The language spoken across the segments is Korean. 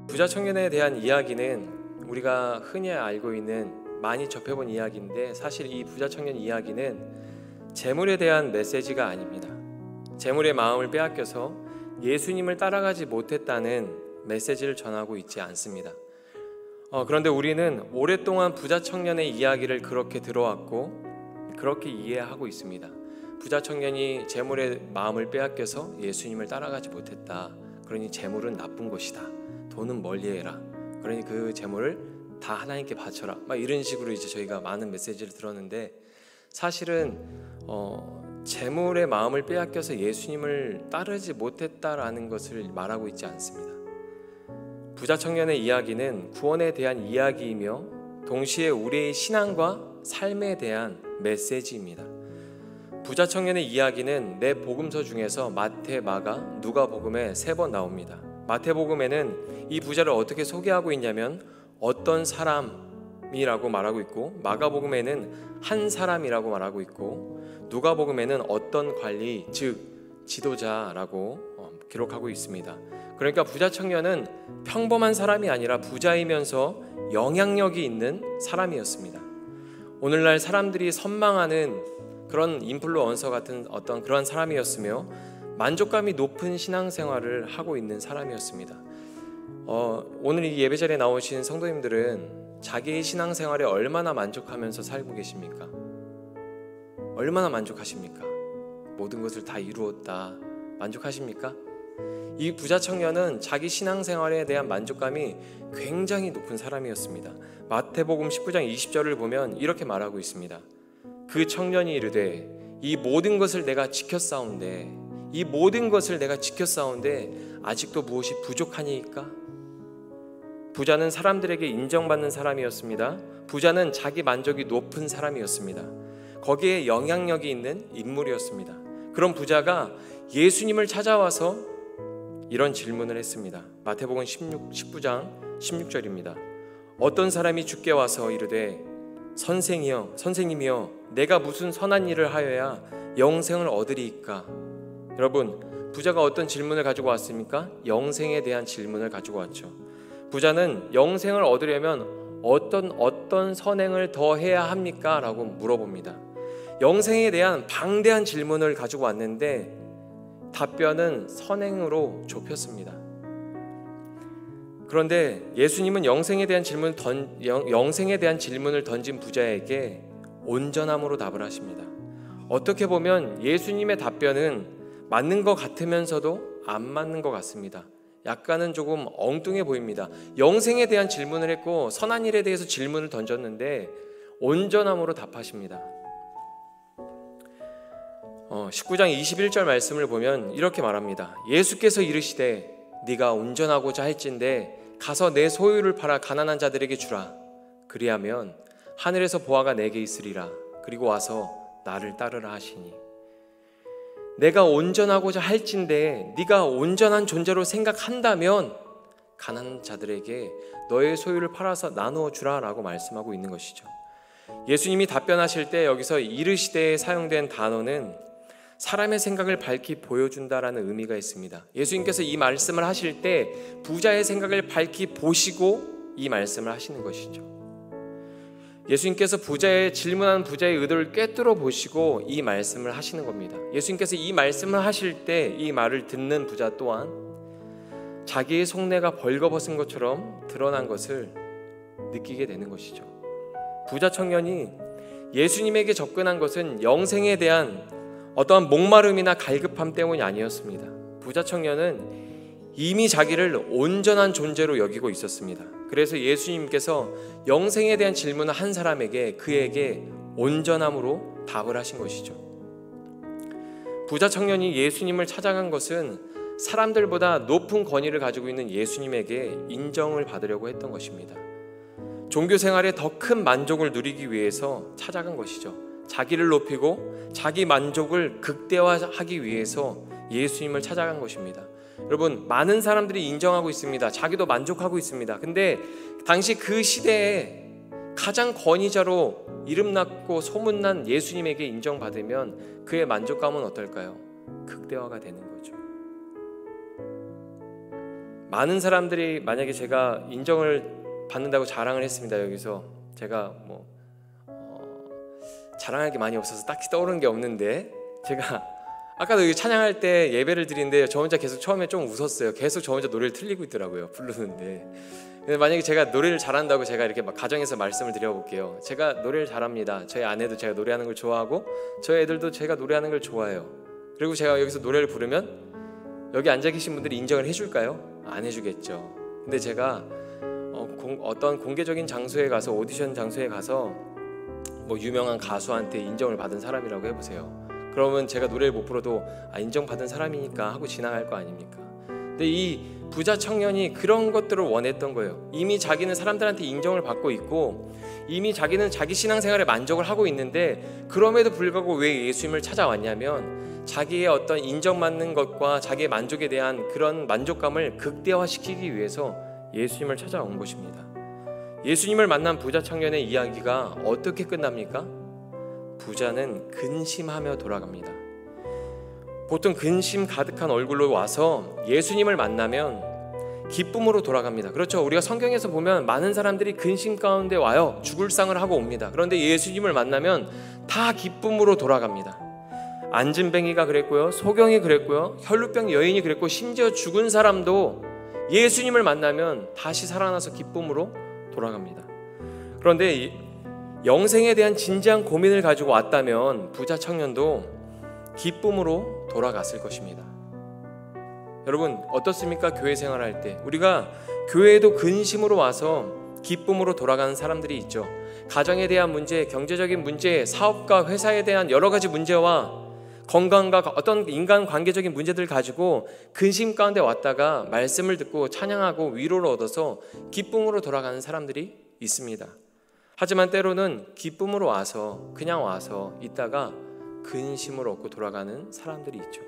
부자 청년에 대한 이야기는 우리가 흔히 알고 있는, 많이 접해본 이야기인데, 사실 이 부자 청년 이야기는 재물에 대한 메시지가 아닙니다. 재물의 마음을 빼앗겨서 예수님을 따라가지 못했다는 메시지를 전하고 있지 않습니다. 그런데 우리는 오랫동안 부자 청년의 이야기를 그렇게 들어왔고 그렇게 이해하고 있습니다. 부자 청년이 재물의 마음을 빼앗겨서 예수님을 따라가지 못했다. 그러니 재물은 나쁜 것이다. 돈은 멀리해라. 그러니 그 재물을 다 하나님께 바쳐라. 막 이런 식으로 이제 저희가 많은 메시지를 들었는데, 사실은 재물의 마음을 빼앗겨서 예수님을 따르지 못했다라는 것을 말하고 있지 않습니다. 부자 청년의 이야기는 구원에 대한 이야기이며 동시에 우리의 신앙과 삶에 대한 메시지입니다. 부자 청년의 이야기는 내 복음서 중에서 마태, 마가, 누가복음에 3번 나옵니다. 마태복음에는 이 부자를 어떻게 소개하고 있냐면 어떤 사람이라고 말하고 있고, 마가복음에는 한 사람이라고 말하고 있고, 누가복음에는 어떤 관리, 즉 지도자라고 기록하고 있습니다. 그러니까 부자 청년은 평범한 사람이 아니라 부자이면서 영향력이 있는 사람이었습니다. 오늘날 사람들이 선망하는 그런 인플루언서 같은 어떤 그런 사람이었으며 만족감이 높은 신앙생활을 하고 있는 사람이었습니다. 오늘 이 예배자리에 나오신 성도님들은 자기의 신앙생활에 얼마나 만족하면서 살고 계십니까? 얼마나 만족하십니까? 모든 것을 다 이루었다, 만족하십니까? 이 부자 청년은 자기 신앙생활에 대한 만족감이 굉장히 높은 사람이었습니다. 마태복음 19장 20절을 보면 이렇게 말하고 있습니다. 그 청년이 이르되 이 모든 것을 내가 지켰사온데, 이 모든 것을 내가 지켰사온데 아직도 무엇이 부족하니까? 부자는 사람들에게 인정받는 사람이었습니다. 부자는 자기 만족이 높은 사람이었습니다. 거기에 영향력이 있는 인물이었습니다. 그런 부자가 예수님을 찾아와서 이런 질문을 했습니다. 마태복음 19장 16절입니다. 어떤 사람이 주께 와서 이르되 선생님이여 내가 무슨 선한 일을 하여야 영생을 얻으리이까? 여러분, 부자가 어떤 질문을 가지고 왔습니까? 영생에 대한 질문을 가지고 왔죠. 부자는 영생을 얻으려면 어떤 선행을 더 해야 합니까? 라고 물어봅니다. 영생에 대한 방대한 질문을 가지고 왔는데 답변은 선행으로 좁혔습니다. 그런데 예수님은 영생에 대한 질문을 던진 부자에게 온전함으로 답을 하십니다. 어떻게 보면 예수님의 답변은 맞는 것 같으면서도 안 맞는 것 같습니다. 약간은 조금 엉뚱해 보입니다. 영생에 대한 질문을 했고 선한 일에 대해서 질문을 던졌는데 온전함으로 답하십니다. 19장 21절 말씀을 보면 이렇게 말합니다. 예수께서 이르시되 네가 온전하고자 할진대 가서 내 소유를 팔아 가난한 자들에게 주라. 그리하면 하늘에서 보화가 내게 있으리라. 그리고 와서 나를 따르라 하시니, 내가 온전하고자 할진대 네가 온전한 존재로 생각한다면 가난한 자들에게 너의 소유를 팔아서 나누어 주라 라고 말씀하고 있는 것이죠. 예수님이 답변하실 때 여기서 이르시되에 사용된 단어는 사람의 생각을 밝히 보여준다라는 의미가 있습니다. 예수님께서 이 말씀을 하실 때 부자의 생각을 밝히 보시고 이 말씀을 하시는 것이죠. 예수님께서 질문하는 부자의 의도를 꿰뚫어 보시고 이 말씀을 하시는 겁니다. 예수님께서 이 말씀을 하실 때 이 말을 듣는 부자 또한 자기의 속내가 벌거벗은 것처럼 드러난 것을 느끼게 되는 것이죠. 부자 청년이 예수님에게 접근한 것은 영생에 대한 어떠한 목마름이나 갈급함 때문이 아니었습니다. 부자 청년은 이미 자기를 온전한 존재로 여기고 있었습니다. 그래서 예수님께서 영생에 대한 질문을 한 사람에게 그에게 온전함으로 답을 하신 것이죠. 부자 청년이 예수님을 찾아간 것은 사람들보다 높은 권위를 가지고 있는 예수님에게 인정을 받으려고 했던 것입니다. 종교 생활에 더 큰 만족을 누리기 위해서 찾아간 것이죠. 자기를 높이고 자기 만족을 극대화하기 위해서 예수님을 찾아간 것입니다. 여러분, 많은 사람들이 인정하고 있습니다. 자기도 만족하고 있습니다. 근데 당시 그 시대에 가장 권위자로 이름났고 소문난 예수님에게 인정받으면 그의 만족감은 어떨까요? 극대화가 되는 거죠. 많은 사람들이 만약에 제가 인정을 받는다고 자랑을 했습니다. 여기서 제가 자랑할 게 많이 없어서 딱히 떠오르는 게 없는데, 제가 아까도 여기 찬양할 때 예배를 드리는데 저 혼자 계속 처음에 좀 웃었어요. 계속 저 혼자 노래를 틀리고 있더라고요, 부르는데. 근데 만약에 제가 노래를 잘한다고 제가 이렇게 막 가정에서 말씀을 드려볼게요. 제가 노래를 잘합니다. 저희 아내도 제가 노래하는 걸 좋아하고 저희 애들도 제가 노래하는 걸 좋아해요. 그리고 제가 여기서 노래를 부르면 여기 앉아 계신 분들이 인정을 해줄까요? 안 해주겠죠. 근데 제가 어떤 공개적인 장소에 가서, 오디션 장소에 가서 뭐 유명한 가수한테 인정을 받은 사람이라고 해보세요. 그러면 제가 노래를 못 불러도 인정받은 사람이니까 하고 지나갈 거 아닙니까? 근데 이 부자 청년이 그런 것들을 원했던 거예요. 이미 자기는 사람들한테 인정을 받고 있고 이미 자기는 자기 신앙생활에 만족을 하고 있는데, 그럼에도 불구하고 왜 예수님을 찾아왔냐면 자기의 어떤 인정받는 것과 자기의 만족에 대한 그런 만족감을 극대화시키기 위해서 예수님을 찾아온 것입니다. 예수님을 만난 부자 청년의 이야기가 어떻게 끝납니까? 부자는 근심하며 돌아갑니다. 보통 근심 가득한 얼굴로 와서 예수님을 만나면 기쁨으로 돌아갑니다. 그렇죠? 우리가 성경에서 보면 많은 사람들이 근심 가운데 와요. 죽을 상을 하고 옵니다. 그런데 예수님을 만나면 다 기쁨으로 돌아갑니다. 안진뱅이가 그랬고요, 소경이 그랬고요, 혈루병 여인이 그랬고, 심지어 죽은 사람도 예수님을 만나면 다시 살아나서 기쁨으로 돌아갑니다. 그런데 영생에 대한 진지한 고민을 가지고 왔다면 부자 청년도 기쁨으로 돌아갔을 것입니다. 여러분 어떻습니까? 교회 생활할 때 우리가 교회에도 근심으로 와서 기쁨으로 돌아가는 사람들이 있죠. 가정에 대한 문제, 경제적인 문제, 사업과 회사에 대한 여러 가지 문제와 건강과 어떤 인간관계적인 문제들을 가지고 근심 가운데 왔다가 말씀을 듣고 찬양하고 위로를 얻어서 기쁨으로 돌아가는 사람들이 있습니다. 하지만 때로는 기쁨으로 와서 그냥 와서 있다가 근심을 얻고 돌아가는 사람들이 있죠.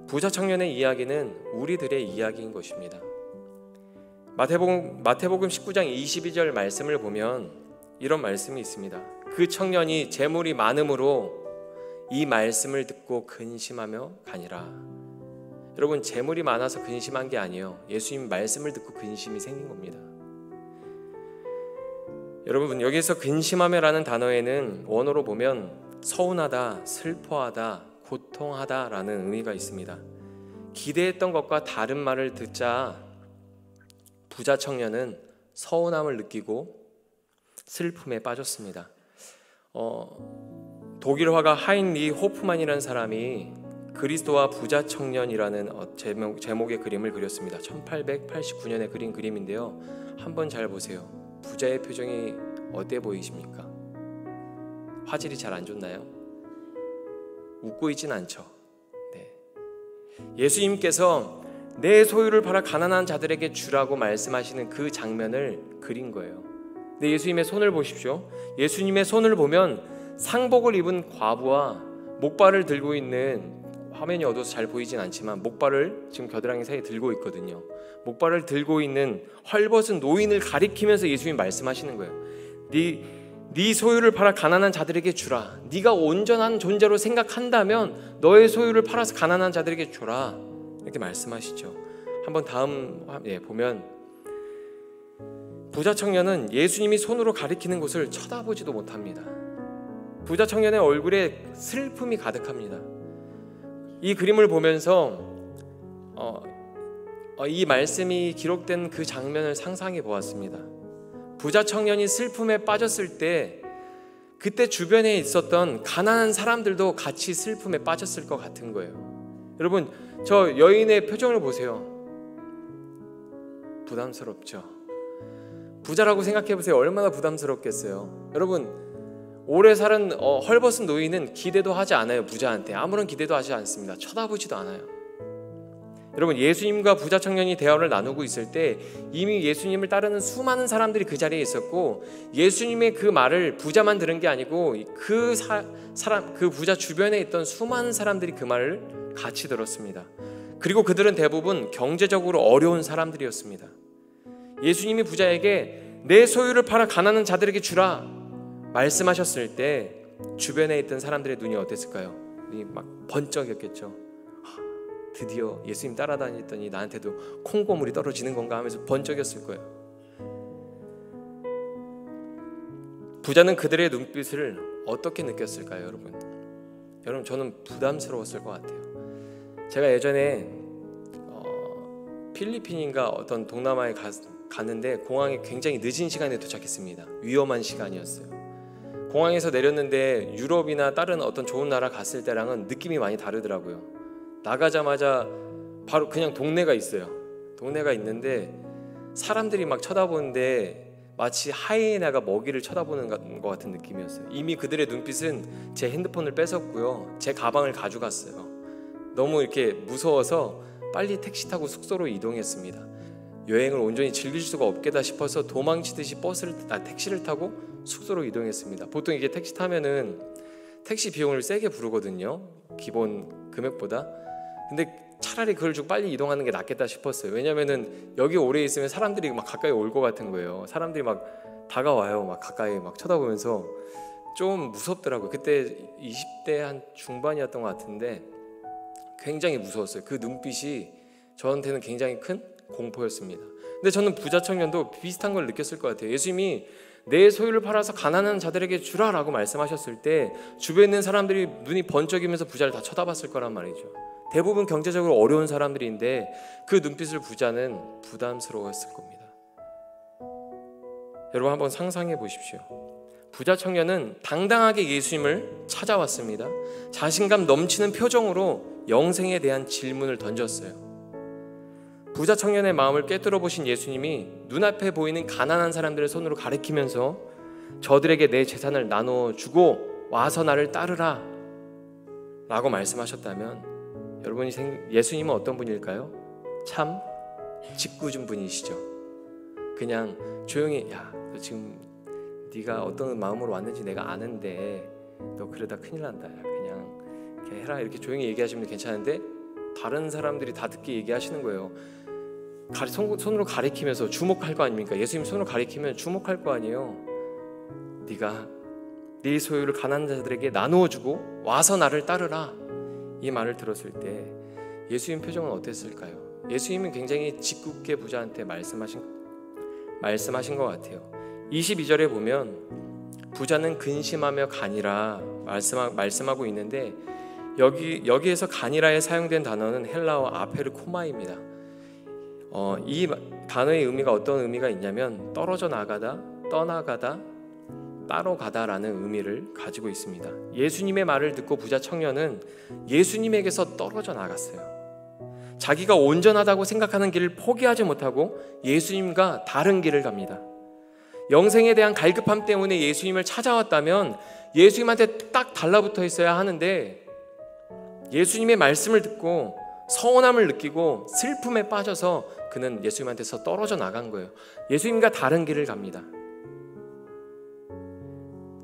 부자 청년의 이야기는 우리들의 이야기인 것입니다. 마태복음 19장 22절 말씀을 보면 이런 말씀이 있습니다. 그 청년이 재물이 많음으로 이 말씀을 듣고 근심하며 가니라. 여러분 재물이 많아서 근심한 게 아니에요. 예수님 말씀을 듣고 근심이 생긴 겁니다. 여러분 여기서 근심하며라는 단어에는 원어로 보면 서운하다, 슬퍼하다, 고통하다 라는 의미가 있습니다. 기대했던 것과 다른 말을 듣자 부자 청년은 서운함을 느끼고 슬픔에 빠졌습니다. 독일 화가 하인리 호프만이라는 사람이 그리스도와 부자 청년이라는 제목의 그림을 그렸습니다. 1889년에 그린 그림인데요. 한번 잘 보세요. 부자의 표정이 어때 보이십니까? 화질이 잘 안 좋나요? 웃고 있진 않죠. 네. 예수님께서 내 소유를 팔아 가난한 자들에게 주라고 말씀하시는 그 장면을 그린 거예요. 근데 예수님의 손을 보십시오. 예수님의 손을 보면 상복을 입은 과부와 목발을 들고 있는, 화면이 어두워서 잘 보이진 않지만 목발을 지금 겨드랑이 사이에 들고 있거든요. 목발을 들고 있는 헐벗은 노인을 가리키면서 예수님이 말씀하시는 거예요. 네 소유를 팔아 가난한 자들에게 주라. 네가 온전한 존재로 생각한다면 너의 소유를 팔아서 가난한 자들에게 주라. 이렇게 말씀하시죠. 한번 다음 보면 부자 청년은 예수님이 손으로 가리키는 곳을 쳐다보지도 못합니다. 부자 청년의 얼굴에 슬픔이 가득합니다. 이 그림을 보면서 이 말씀이 기록된 그 장면을 상상해 보았습니다. 부자 청년이 슬픔에 빠졌을 때 그때 주변에 있었던 가난한 사람들도 같이 슬픔에 빠졌을 것 같은 거예요. 여러분 저 여인의 표정을 보세요. 부담스럽죠. 부자라고 생각해 보세요. 얼마나 부담스럽겠어요. 여러분 오래 살은 헐벗은 노인은 기대도 하지 않아요. 부자한테 아무런 기대도 하지 않습니다. 쳐다보지도 않아요. 여러분 예수님과 부자 청년이 대화를 나누고 있을 때 이미 예수님을 따르는 수많은 사람들이 그 자리에 있었고, 예수님의 그 말을 부자만 들은 게 아니고 그 부자 주변에 있던 수많은 사람들이 그 말을 같이 들었습니다. 그리고 그들은 대부분 경제적으로 어려운 사람들이었습니다. 예수님이 부자에게 내 소유를 팔아 가난한 자들에게 주라 말씀하셨을 때 주변에 있던 사람들의 눈이 어땠을까요? 눈이 막 번쩍였겠죠. 드디어 예수님 따라다녔더니 나한테도 콩고물이 떨어지는 건가 하면서 번쩍였을 거예요. 부자는 그들의 눈빛을 어떻게 느꼈을까요, 여러분? 여러분, 저는 부담스러웠을 것 같아요. 제가 예전에 필리핀인가 어떤 동남아에 갔는데 공항에 굉장히 늦은 시간에 도착했습니다. 위험한 시간이었어요. 공항에서 내렸는데 유럽이나 다른 어떤 좋은 나라 갔을 때랑은 느낌이 많이 다르더라고요. 나가자마자 바로 그냥 동네가 있어요. 동네가 있는데 사람들이 막 쳐다보는데 마치 하이에나가 먹이를 쳐다보는 것 같은 느낌이었어요. 이미 그들의 눈빛은 제 핸드폰을 뺏었고요, 제 가방을 가져갔어요. 너무 이렇게 무서워서 빨리 택시 타고 숙소로 이동했습니다. 여행을 온전히 즐길 수가 없겠다 싶어서 도망치듯이 택시를 타고 숙소로 이동했습니다. 보통 이게 택시 타면은 택시 비용을 세게 부르거든요, 기본 금액보다. 근데 차라리 그걸 주고 빨리 이동하는 게 낫겠다 싶었어요. 왜냐면은 여기 오래 있으면 사람들이 막 가까이 올 것 같은 거예요. 사람들이 막 다가와요. 막 가까이 막 쳐다보면서 좀 무섭더라고요. 그때 20대 한 중반이었던 것 같은데 굉장히 무서웠어요. 그 눈빛이 저한테는 굉장히 큰 공포였습니다. 근데 저는 부자 청년도 비슷한 걸 느꼈을 것 같아요. 예수님이 내 소유를 팔아서 가난한 자들에게 주라라고 말씀하셨을 때 주변에 있는 사람들이 눈이 번쩍이면서 부자를 다 쳐다봤을 거란 말이죠. 대부분 경제적으로 어려운 사람들인데 그 눈빛을 부자는 부담스러워했을 겁니다. 여러분, 한번 상상해 보십시오. 부자 청년은 당당하게 예수님을 찾아왔습니다. 자신감 넘치는 표정으로 영생에 대한 질문을 던졌어요. 부자 청년의 마음을 꿰뚫어 보신 예수님이 눈앞에 보이는 가난한 사람들의 손으로 가리키면서 저들에게 내 재산을 나누어 주고 와서 나를 따르라 라고 말씀하셨다면 여러분이 예수님은 어떤 분일까요? 참 짓궂은 분이시죠. 그냥 조용히, 야, 너 지금 네가 어떤 마음으로 왔는지 내가 아는데 너 그러다 큰일 난다, 야, 그냥 이렇게 해라, 이렇게 조용히 얘기하시면 괜찮은데 다른 사람들이 다 듣게 얘기하시는 거예요. 손으로 가리키면서 주목할 거 아닙니까? 예수님 손으로 가리키면 주목할 거 아니에요. 네가 네 소유를 가난한 자들에게 나누어 주고 와서 나를 따르라, 이 말을 들었을 때 예수님 표정은 어땠을까요? 예수님은 굉장히 짓궂게 부자한테 말씀하신 것 같아요. 22절에 보면 부자는 근심하며 가니라 말씀하고 있는데 여기에서 가니라에 사용된 단어는 헬라어 아페르코마입니다. 이 단어의 의미가 어떤 의미가 있냐면 떨어져 나가다, 떠나가다, 따로 가다라는 의미를 가지고 있습니다. 예수님의 말을 듣고 부자 청년은 예수님에게서 떨어져 나갔어요. 자기가 온전하다고 생각하는 길을 포기하지 못하고 예수님과 다른 길을 갑니다. 영생에 대한 갈급함 때문에 예수님을 찾아왔다면 예수님한테 딱 달라붙어 있어야 하는데 예수님의 말씀을 듣고 서운함을 느끼고 슬픔에 빠져서 그는 예수님한테서 떨어져 나간 거예요. 예수님과 다른 길을 갑니다.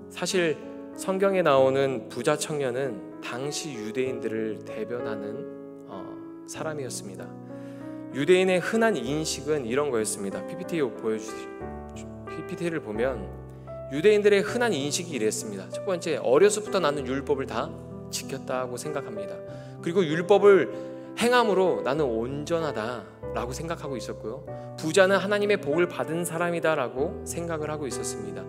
사실 성경에 나오는 부자 청년은 당시 유대인들을 대변하는 사람이었습니다. 유대인의 흔한 인식은 이런 거였습니다. PPT를 보면 유대인들의 흔한 인식이 이랬습니다. 첫 번째, 어려서부터 나는 율법을 다 지켰다고 생각합니다. 그리고 율법을 행함으로 나는 온전하다라고 생각하고 있었고요. 부자는 하나님의 복을 받은 사람이다라고 생각을 하고 있었습니다.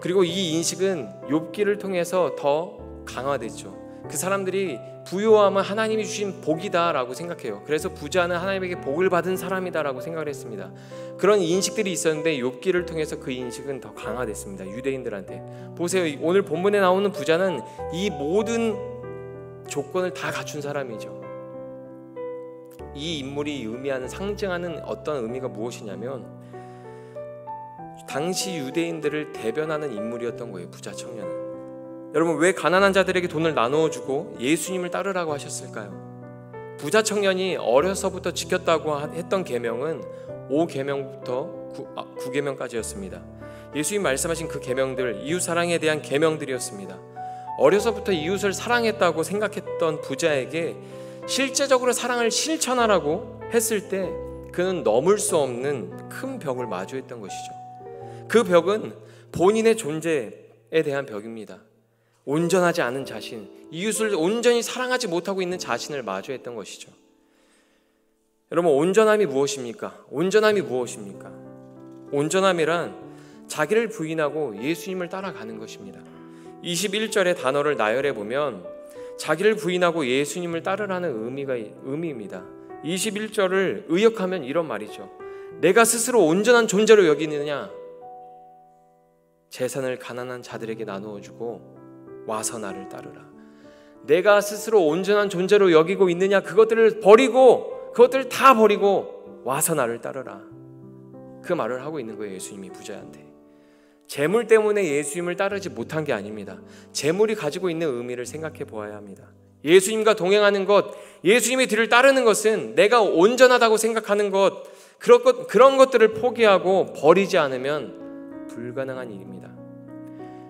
그리고 이 인식은 욥기를 통해서 더 강화됐죠. 그 사람들이 부유함은 하나님이 주신 복이다라고 생각해요. 그래서 부자는 하나님에게 복을 받은 사람이다라고 생각을 했습니다. 그런 인식들이 있었는데 욥기를 통해서 그 인식은 더 강화됐습니다. 유대인들한테. 보세요, 오늘 본문에 나오는 부자는 이 모든 조건을 다 갖춘 사람이죠. 이 인물이 의미하는, 상징하는 어떤 의미가 무엇이냐면 당시 유대인들을 대변하는 인물이었던 거예요. 부자 청년은. 여러분, 왜 가난한 자들에게 돈을 나누어주고 예수님을 따르라고 하셨을까요? 부자 청년이 어려서부터 지켰다고 했던 계명은 5계명부터 9계명까지였습니다. 예수님 말씀하신 그 계명들, 이웃사랑에 대한 계명들이었습니다. 어려서부터 이웃을 사랑했다고 생각했던 부자에게 실제적으로 사랑을 실천하라고 했을 때 그는 넘을 수 없는 큰 벽을 마주했던 것이죠. 그 벽은 본인의 존재에 대한 벽입니다. 온전하지 않은 자신, 이웃을 온전히 사랑하지 못하고 있는 자신을 마주했던 것이죠. 여러분, 온전함이 무엇입니까? 온전함이 무엇입니까? 온전함이란 자기를 부인하고 예수님을 따라가는 것입니다. 21절의 단어를 나열해 보면 자기를 부인하고 예수님을 따르라는 의미입니다. 21절을 의역하면 이런 말이죠. 내가 스스로 온전한 존재로 여기느냐? 재산을 가난한 자들에게 나누어 주고 와서 나를 따르라. 내가 스스로 온전한 존재로 여기고 있느냐? 그것들을 다 버리고 와서 나를 따르라. 그 말을 하고 있는 거예요, 예수님이 부자한테. 재물 때문에 예수님을 따르지 못한 게 아닙니다. 재물이 가지고 있는 의미를 생각해 보아야 합니다. 예수님과 동행하는 것, 예수님의 뒤를 따르는 것은 내가 온전하다고 생각하는 것, 그런 것들을 포기하고 버리지 않으면 불가능한 일입니다.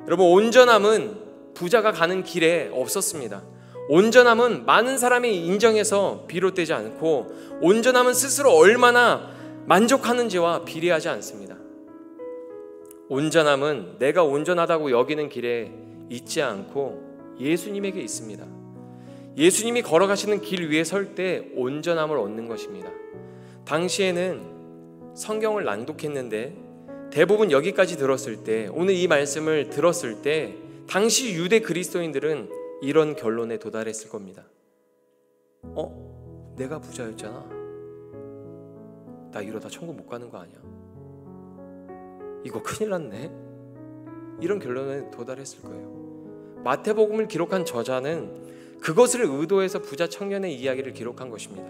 여러분, 온전함은 부자가 가는 길에 없었습니다. 온전함은 많은 사람이 인정해서 비롯되지 않고, 온전함은 스스로 얼마나 만족하는지와 비례하지 않습니다. 온전함은 내가 온전하다고 여기는 길에 있지 않고 예수님에게 있습니다. 예수님이 걸어가시는 길 위에 설 때 온전함을 얻는 것입니다. 당시에는 성경을 낭독했는데 대부분 여기까지 들었을 때, 오늘 이 말씀을 들었을 때 당시 유대 그리스도인들은 이런 결론에 도달했을 겁니다. 내가 부자였잖아. 나 이러다 천국 못 가는 거 아니야? 이거 큰일 났네. 이런 결론에 도달했을 거예요. 마태복음을 기록한 저자는 그것을 의도해서 부자 청년의 이야기를 기록한 것입니다.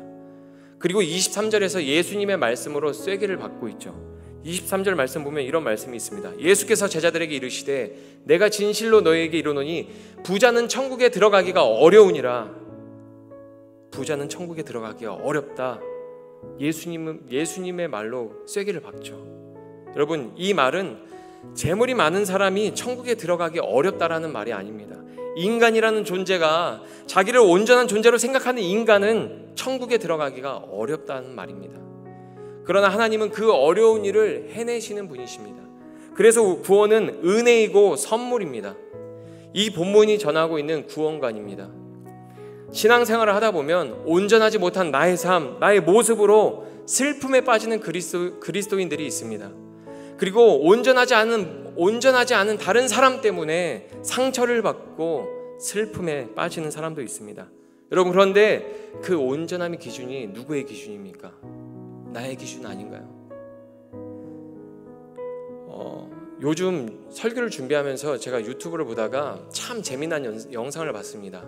그리고 23절에서 예수님의 말씀으로 쐐기를 받고 있죠. 23절 말씀 보면 이런 말씀이 있습니다. 예수께서 제자들에게 이르시되 내가 진실로 너희에게 이르노니 부자는 천국에 들어가기가 어려우니라. 부자는 천국에 들어가기가 어렵다. 예수님의 말로 쐐기를 박죠. 여러분, 이 말은 재물이 많은 사람이 천국에 들어가기 어렵다라는 말이 아닙니다. 인간이라는 존재가, 자기를 온전한 존재로 생각하는 인간은 천국에 들어가기가 어렵다는 말입니다. 그러나 하나님은 그 어려운 일을 해내시는 분이십니다. 그래서 구원은 은혜이고 선물입니다. 이 본문이 전하고 있는 구원관입니다. 신앙생활을 하다 보면 온전하지 못한 나의 삶, 나의 모습으로 슬픔에 빠지는 그리스도인들이 있습니다. 그리고 온전하지 않은 다른 사람 때문에 상처를 받고 슬픔에 빠지는 사람도 있습니다. 여러분, 그런데 그 온전함의 기준이 누구의 기준입니까? 나의 기준 아닌가요? 요즘 설교를 준비하면서 제가 유튜브를 보다가 참 재미난 영상을 봤습니다.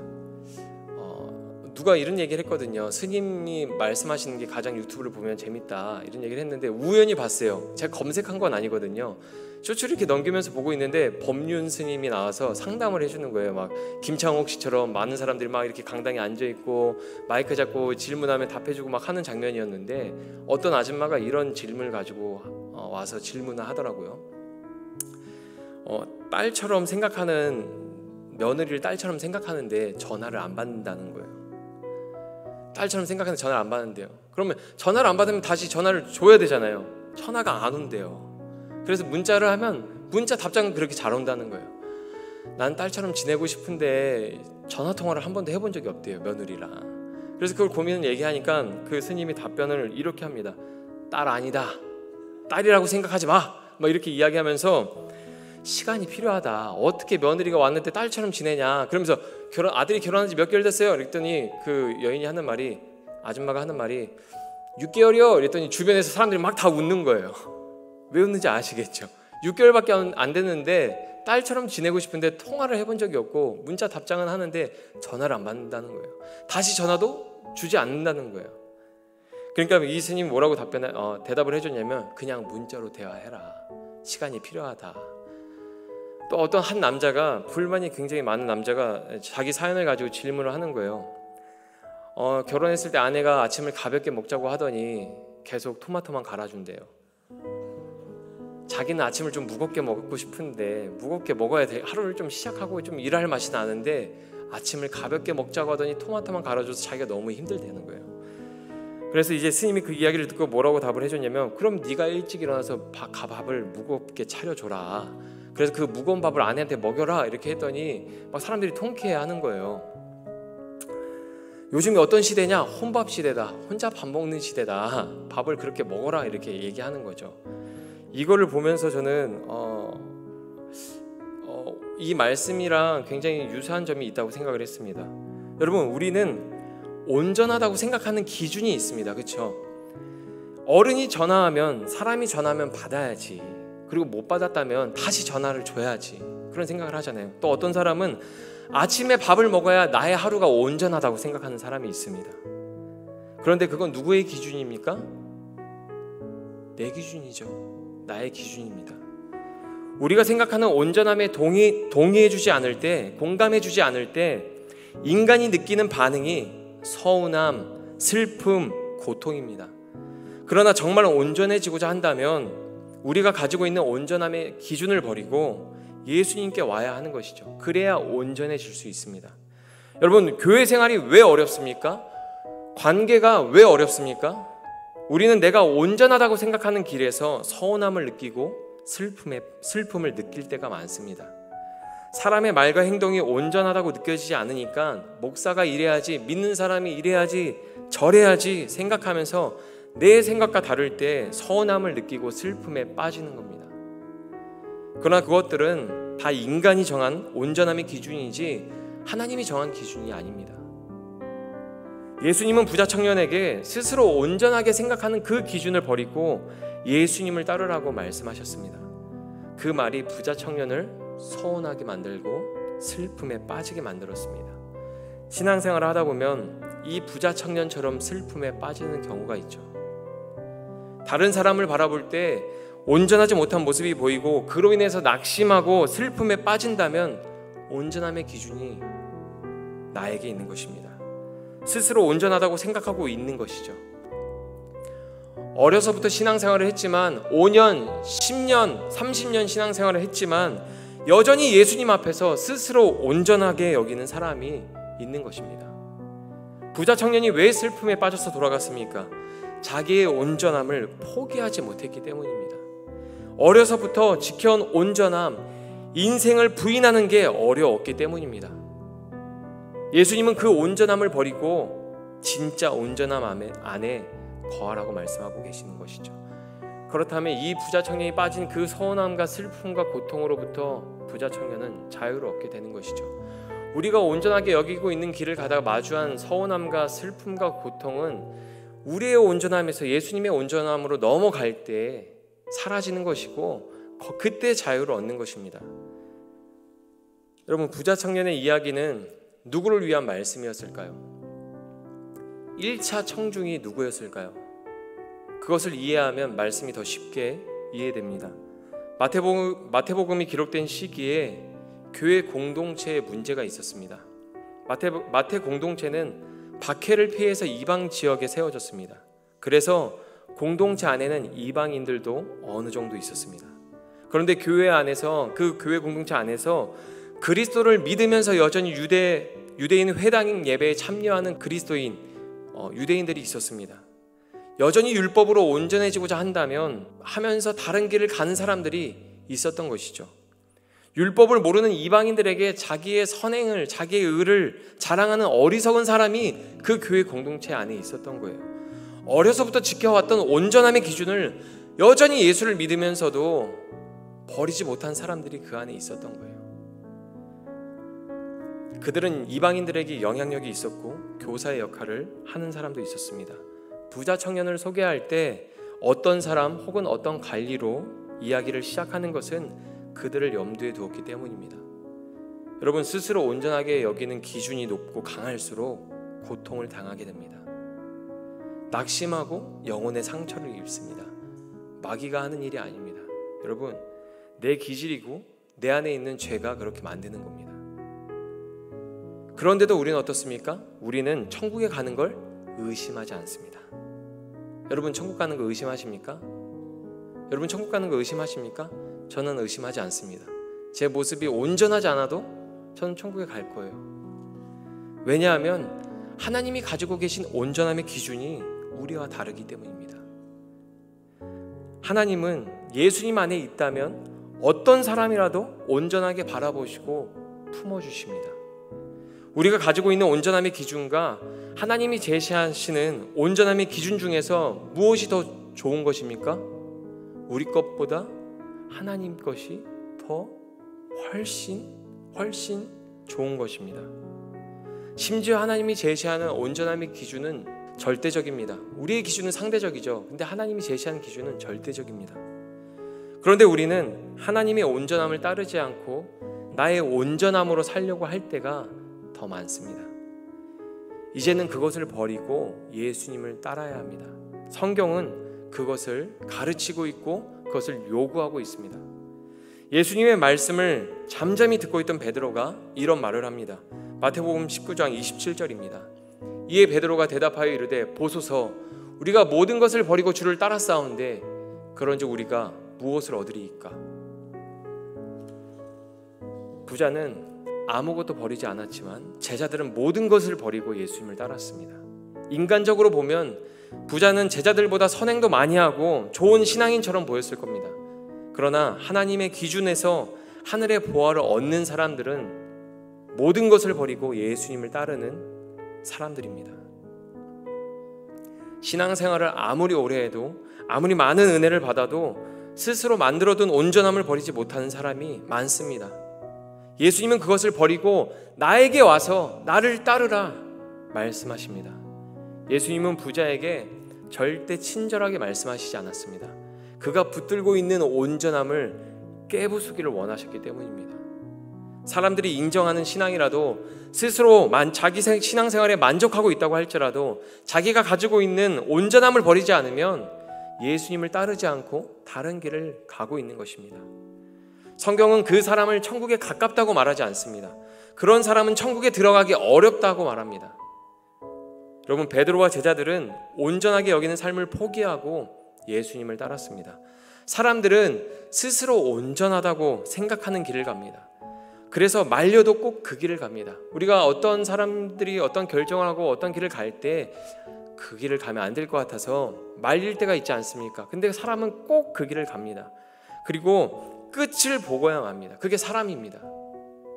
누가 이런 얘기를 했거든요. 스님이 말씀하시는 게 가장 유튜브를 보면 재밌다, 이런 얘기를 했는데 우연히 봤어요. 제가 검색한 건 아니거든요. 쇼츠를 이렇게 넘기면서 보고 있는데 법륜 스님이 나와서 상담을 해주는 거예요. 막 김창옥 씨처럼 많은 사람들이 막 이렇게 강당에 앉아있고 마이크 잡고 질문하면 답해주고 막 하는 장면이었는데, 어떤 아줌마가 이런 질문을 가지고 와서 질문을 하더라고요. 딸처럼 생각하는 며느리를 딸처럼 생각하는데 전화를 안 받는다는 거예요. 딸처럼 생각하는데 전화를 안 받는데요. 그러면 전화를 안 받으면 다시 전화를 줘야 되잖아요. 전화가 안 온대요. 그래서 문자를 하면 문자 답장은 그렇게 잘 온다는 거예요. 난 딸처럼 지내고 싶은데 전화 통화를 한 번도 해본 적이 없대요, 며느리랑. 그래서 그걸 고민을 얘기하니까 그 스님이 답변을 이렇게 합니다. 딸 아니다, 딸이라고 생각하지 마, 막 이렇게 이야기하면서 시간이 필요하다. 어떻게 며느리가 왔는데 딸처럼 지내냐. 그러면서 아들이 결혼한 지 몇 개월 됐어요? 그랬더니 그 여인이 하는 말이, 아줌마가 하는 말이 6개월이요. 그랬더니 주변에서 사람들이 막 다 웃는 거예요. 왜 웃는지 아시겠죠? 6개월밖에 안 됐는데 딸처럼 지내고 싶은데 통화를 해본 적이 없고 문자 답장은 하는데 전화를 안 받는다는 거예요. 다시 전화도 주지 않는다는 거예요. 그러니까 이 스님이 뭐라고 대답을 해줬냐면, 그냥 문자로 대화해라. 시간이 필요하다. 또 어떤 한 남자가, 불만이 굉장히 많은 남자가 자기 사연을 가지고 질문을 하는 거예요. 결혼했을 때 아내가 아침을 가볍게 먹자고 하더니 계속 토마토만 갈아준대요. 자기는 아침을 좀 무겁게 먹고 싶은데 무겁게 먹어야 돼. 하루를 좀 시작하고 좀 일할 맛이 나는데 아침을 가볍게 먹자고 하더니 토마토만 갈아줘서 자기가 너무 힘들다는 거예요. 그래서 이제 스님이 그 이야기를 듣고 뭐라고 답을 해줬냐면, 그럼 네가 일찍 일어나서 밥을 무겁게 차려줘라. 그래서 그 무거운 밥을 아내한테 먹여라, 이렇게 했더니 막 사람들이 통쾌해하는 거예요. 요즘이 어떤 시대냐? 혼밥 시대다. 혼자 밥 먹는 시대다. 밥을 그렇게 먹어라 이렇게 얘기하는 거죠. 이거를 보면서 저는 이 말씀이랑 굉장히 유사한 점이 있다고 생각을 했습니다. 여러분, 우리는 온전하다고 생각하는 기준이 있습니다. 그렇죠? 어른이 전화하면, 사람이 전화하면 받아야지. 그리고 못 받았다면 다시 전화를 줘야지. 그런 생각을 하잖아요. 또 어떤 사람은 아침에 밥을 먹어야 나의 하루가 온전하다고 생각하는 사람이 있습니다. 그런데 그건 누구의 기준입니까? 내 기준이죠. 나의 기준입니다. 우리가 생각하는 온전함에 동의해주지 않을 때, 공감해주지 않을 때 인간이 느끼는 반응이 서운함, 슬픔, 고통입니다. 그러나 정말 온전해지고자 한다면 우리가 가지고 있는 온전함의 기준을 버리고 예수님께 와야 하는 것이죠. 그래야 온전해질 수 있습니다. 여러분, 교회 생활이 왜 어렵습니까? 관계가 왜 어렵습니까? 우리는 내가 온전하다고 생각하는 길에서 서운함을 느끼고 슬픔을 느낄 때가 많습니다. 사람의 말과 행동이 온전하다고 느껴지지 않으니까 목사가 이래야지, 믿는 사람이 이래야지, 저래야지 생각하면서 내 생각과 다를 때 서운함을 느끼고 슬픔에 빠지는 겁니다. 그러나 그것들은 다 인간이 정한 온전함의 기준이지 하나님이 정한 기준이 아닙니다. 예수님은 부자 청년에게 스스로 온전하게 생각하는 그 기준을 버리고 예수님을 따르라고 말씀하셨습니다. 그 말이 부자 청년을 서운하게 만들고 슬픔에 빠지게 만들었습니다. 신앙생활을 하다 보면 이 부자 청년처럼 슬픔에 빠지는 경우가 있죠. 다른 사람을 바라볼 때 온전하지 못한 모습이 보이고 그로 인해서 낙심하고 슬픔에 빠진다면 온전함의 기준이 나에게 있는 것입니다. 스스로 온전하다고 생각하고 있는 것이죠. 어려서부터 신앙생활을 했지만 5년, 10년, 30년 신앙생활을 했지만 여전히 예수님 앞에서 스스로 온전하게 여기는 사람이 있는 것입니다. 부자 청년이 왜 슬픔에 빠져서 돌아갔습니까? 자기의 온전함을 포기하지 못했기 때문입니다. 어려서부터 지켜온 온전함, 인생을 부인하는 게 어려웠기 때문입니다. 예수님은 그 온전함을 버리고 진짜 온전함 안에 거하라고 말씀하고 계시는 것이죠. 그렇다면 이 부자 청년이 빠진 그 서운함과 슬픔과 고통으로부터 부자 청년은 자유를 얻게 되는 것이죠. 우리가 온전하게 여기고 있는 길을 가다가 마주한 서운함과 슬픔과 고통은 우리의 온전함에서 예수님의 온전함으로 넘어갈 때 사라지는 것이고 그때 자유를 얻는 것입니다. 여러분, 부자 청년의 이야기는 누구를 위한 말씀이었을까요? 1차 청중이 누구였을까요? 그것을 이해하면 말씀이 더 쉽게 이해됩니다. 마태복음이 기록된 시기에 교회 공동체에 문제가 있었습니다. 마태 공동체는 박해를 피해서 이방 지역에 세워졌습니다. 그래서 공동체 안에는 이방인들도 어느 정도 있었습니다. 그런데 교회 안에서, 그 교회 공동체 안에서 그리스도를 믿으면서 여전히 유대인 회당 예배에 참여하는 유대인들이 있었습니다. 여전히 율법으로 온전해지고자 한다면 하면서 다른 길을 가는 사람들이 있었던 것이죠. 율법을 모르는 이방인들에게 자기의 선행을, 자기의 의를 자랑하는 어리석은 사람이 그 교회 공동체 안에 있었던 거예요. 어려서부터 지켜왔던 온전함의 기준을 여전히 예수를 믿으면서도 버리지 못한 사람들이 그 안에 있었던 거예요. 그들은 이방인들에게 영향력이 있었고 교사의 역할을 하는 사람도 있었습니다. 부자 청년을 소개할 때 어떤 사람 혹은 어떤 관리로 이야기를 시작하는 것은 그들을 염두에 두었기 때문입니다. 여러분, 스스로 온전하게 여기는 기준이 높고 강할수록 고통을 당하게 됩니다. 낙심하고 영혼의 상처를 입습니다. 마귀가 하는 일이 아닙니다. 여러분, 내 기질이고 내 안에 있는 죄가 그렇게 만드는 겁니다. 그런데도 우리는 어떻습니까? 우리는 천국에 가는 걸 의심하지 않습니다. 여러분, 천국 가는 거 의심하십니까? 여러분, 천국 가는 거 의심하십니까? 저는 의심하지 않습니다. 제 모습이 온전하지 않아도 저는 천국에 갈 거예요. 왜냐하면 하나님이 가지고 계신 온전함의 기준이 우리와 다르기 때문입니다. 하나님은 예수님 안에 있다면 어떤 사람이라도 온전하게 바라보시고 품어주십니다. 우리가 가지고 있는 온전함의 기준과 하나님이 제시하시는 온전함의 기준 중에서 무엇이 더 좋은 것입니까? 우리 것보다 하나님 것이 더 훨씬 좋은 것입니다. 심지어 하나님이 제시하는 온전함의 기준은 절대적입니다. 우리의 기준은 상대적이죠. 근데 하나님이 제시하는 기준은 절대적입니다. 그런데 우리는 하나님의 온전함을 따르지 않고 나의 온전함으로 살려고 할 때가 더 많습니다. 이제는 그것을 버리고 예수님을 따라야 합니다. 성경은 그것을 가르치고 있고 그것을 요구하고 있습니다. 예수님의 말씀을 잠잠히 듣고 있던 베드로가 이런 말을 합니다. 마태복음 19장 27절입니다. 이에 베드로가 대답하여 이르되 보소서 우리가 모든 것을 버리고 주를 따랐사온데 그런즉 우리가 무엇을 얻으리이까? 부자는 아무것도 버리지 않았지만 제자들은 모든 것을 버리고 예수님을 따랐습니다. 인간적으로 보면 부자는 제자들보다 선행도 많이 하고 좋은 신앙인처럼 보였을 겁니다. 그러나 하나님의 기준에서 하늘의 보화를 얻는 사람들은 모든 것을 버리고 예수님을 따르는 사람들입니다. 신앙생활을 아무리 오래 해도 아무리 많은 은혜를 받아도 스스로 만들어둔 온전함을 버리지 못하는 사람이 많습니다. 예수님은 그것을 버리고 나에게 와서 나를 따르라 말씀하십니다. 예수님은 부자에게 절대 친절하게 말씀하시지 않았습니다. 그가 붙들고 있는 온전함을 깨부수기를 원하셨기 때문입니다. 사람들이 인정하는 신앙이라도 스스로 자기 신앙생활에 만족하고 있다고 할지라도 자기가 가지고 있는 온전함을 버리지 않으면 예수님을 따르지 않고 다른 길을 가고 있는 것입니다. 성경은 그 사람을 천국에 가깝다고 말하지 않습니다. 그런 사람은 천국에 들어가기 어렵다고 말합니다. 여러분, 베드로와 제자들은 온전하게 여기는 삶을 포기하고 예수님을 따랐습니다. 사람들은 스스로 온전하다고 생각하는 길을 갑니다. 그래서 말려도 꼭 그 길을 갑니다. 우리가 어떤 사람들이 어떤 결정을 하고 어떤 길을 갈 때 그 길을 가면 안 될 것 같아서 말릴 때가 있지 않습니까? 근데 사람은 꼭 그 길을 갑니다. 그리고 끝을 보고야 맙니다. 그게 사람입니다.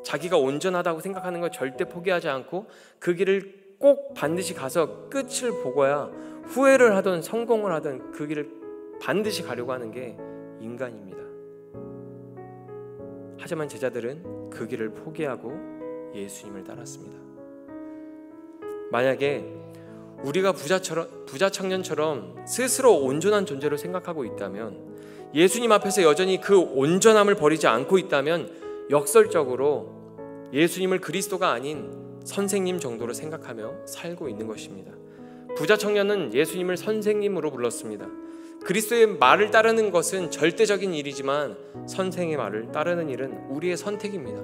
자기가 온전하다고 생각하는 걸 절대 포기하지 않고 그 길을 꼭 반드시 가서 끝을 보고야 후회를 하든 성공을 하든 그 길을 반드시 가려고 하는 게 인간입니다. 하지만 제자들은 그 길을 포기하고 예수님을 따랐습니다. 만약에 우리가 부자 청년처럼 스스로 온전한 존재로 생각하고 있다면, 예수님 앞에서 여전히 그 온전함을 버리지 않고 있다면 역설적으로 예수님을 그리스도가 아닌 선생님 정도로 생각하며 살고 있는 것입니다. 부자 청년은 예수님을 선생님으로 불렀습니다. 그리스도의 말을 따르는 것은 절대적인 일이지만 선생의 말을 따르는 일은 우리의 선택입니다.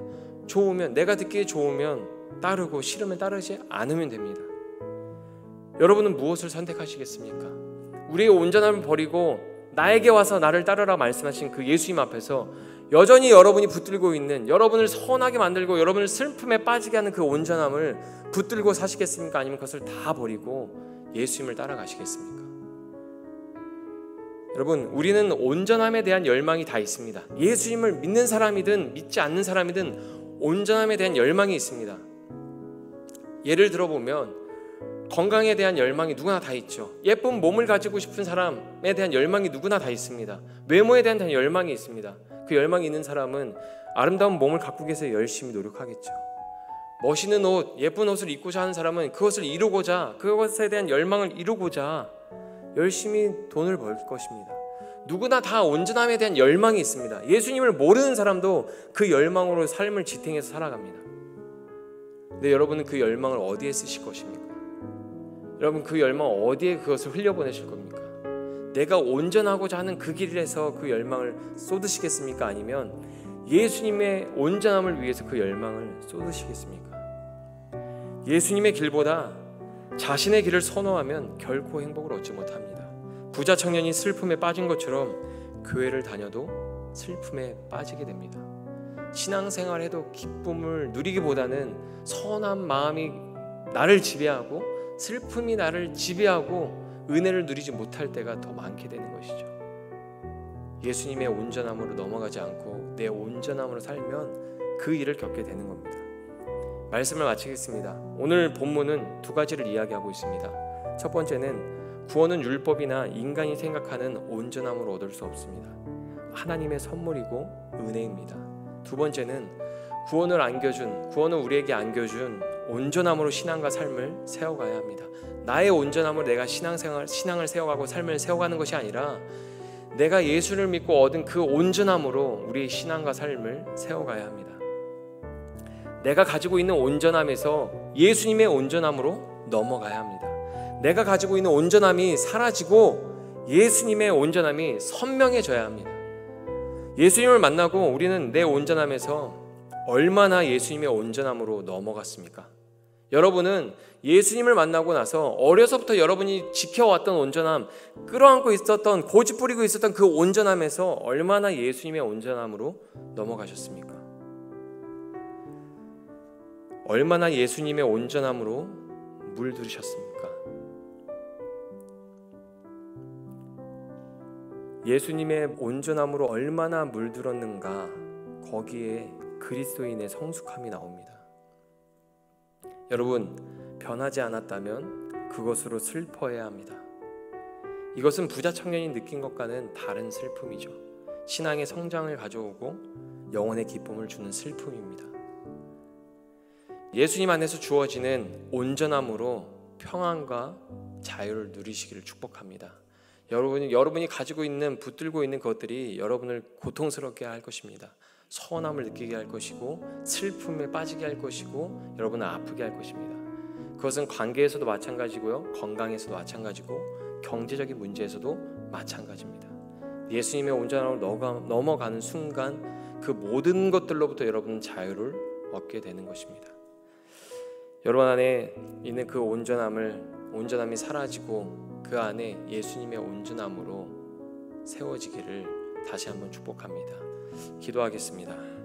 좋으면, 내가 듣기에 좋으면 따르고 싫으면 따르지 않으면 됩니다. 여러분은 무엇을 선택하시겠습니까? 우리의 온전함을 버리고 나에게 와서 나를 따르라 말씀하신 그 예수님 앞에서 여전히 여러분이 붙들고 있는, 여러분을 선하게 만들고 여러분을 슬픔에 빠지게 하는 그 온전함을 붙들고 사시겠습니까? 아니면 그것을 다 버리고 예수님을 따라가시겠습니까? 여러분, 우리는 온전함에 대한 열망이 다 있습니다. 예수님을 믿는 사람이든 믿지 않는 사람이든 온전함에 대한 열망이 있습니다. 예를 들어보면 건강에 대한 열망이 누구나 다 있죠. 예쁜 몸을 가지고 싶은 사람에 대한 열망이 누구나 다 있습니다. 외모에 대한 열망이 있습니다. 그 열망이 있는 사람은 아름다운 몸을 가꾸기 위해서 열심히 노력하겠죠. 멋있는 옷, 예쁜 옷을 입고자 하는 사람은 그것을 이루고자, 그것에 대한 열망을 이루고자 열심히 돈을 벌 것입니다. 누구나 다 온전함에 대한 열망이 있습니다. 예수님을 모르는 사람도 그 열망으로 삶을 지탱해서 살아갑니다. 근데 여러분은 그 열망을 어디에 쓰실 것입니까? 여러분, 그 열망 어디에 그것을 흘려보내실 겁니까? 내가 온전하고자 하는 그 길에서 그 열망을 쏟으시겠습니까? 아니면 예수님의 온전함을 위해서 그 열망을 쏟으시겠습니까? 예수님의 길보다 자신의 길을 선호하면 결코 행복을 얻지 못합니다. 부자 청년이 슬픔에 빠진 것처럼 교회를 다녀도 슬픔에 빠지게 됩니다. 신앙생활해도 기쁨을 누리기보다는 선한 마음이 나를 지배하고 슬픔이 나를 지배하고 은혜를 누리지 못할 때가 더 많게 되는 것이죠. 예수님의 온전함으로 넘어가지 않고 내 온전함으로 살면 그 일을 겪게 되는 겁니다. 말씀을 마치겠습니다. 오늘 본문은 두 가지를 이야기하고 있습니다. 첫 번째는 구원은 율법이나 인간이 생각하는 온전함으로 얻을 수 없습니다. 하나님의 선물이고 은혜입니다. 두 번째는 구원을 우리에게 안겨준 온전함으로 신앙과 삶을 세워가야 합니다. 나의 온전함으로 내가 신앙을 세워가고 삶을 세워가는 것이 아니라 내가 예수를 믿고 얻은 그 온전함으로 우리의 신앙과 삶을 세워가야 합니다. 내가 가지고 있는 온전함에서 예수님의 온전함으로 넘어가야 합니다. 내가 가지고 있는 온전함이 사라지고 예수님의 온전함이 선명해져야 합니다. 예수님을 만나고 우리는 내 온전함에서 얼마나 예수님의 온전함으로 넘어갔습니까? 여러분은 예수님을 만나고 나서 어려서부터 여러분이 지켜왔던 온전함, 끌어안고 있었던, 고집부리고 있었던 그 온전함에서 얼마나 예수님의 온전함으로 넘어가셨습니까? 얼마나 예수님의 온전함으로 물들으셨습니까? 예수님의 온전함으로 얼마나 물들었는가, 거기에 그리스도인의 성숙함이 나옵니다. 여러분, 변하지 않았다면 그것으로 슬퍼해야 합니다. 이것은 부자 청년이 느낀 것과는 다른 슬픔이죠. 신앙의 성장을 가져오고 영혼의 기쁨을 주는 슬픔입니다. 예수님 안에서 주어지는 온전함으로 평안과 자유를 누리시기를 축복합니다. 여러분이 가지고 있는, 붙들고 있는 것들이 여러분을 고통스럽게 할 것입니다. 서운함을 느끼게 할 것이고 슬픔에 빠지게 할 것이고 여러분을 아프게 할 것입니다. 그것은 관계에서도 마찬가지고요, 건강에서도 마찬가지고 경제적인 문제에서도 마찬가지입니다. 예수님의 온전함으로 넘어가는 순간 그 모든 것들로부터 여러분은 자유를 얻게 되는 것입니다. 여러분 안에 있는 그 온전함이 사라지고 그 안에 예수님의 온전함으로 세워지기를 다시 한번 축복합니다. 기도하겠습니다.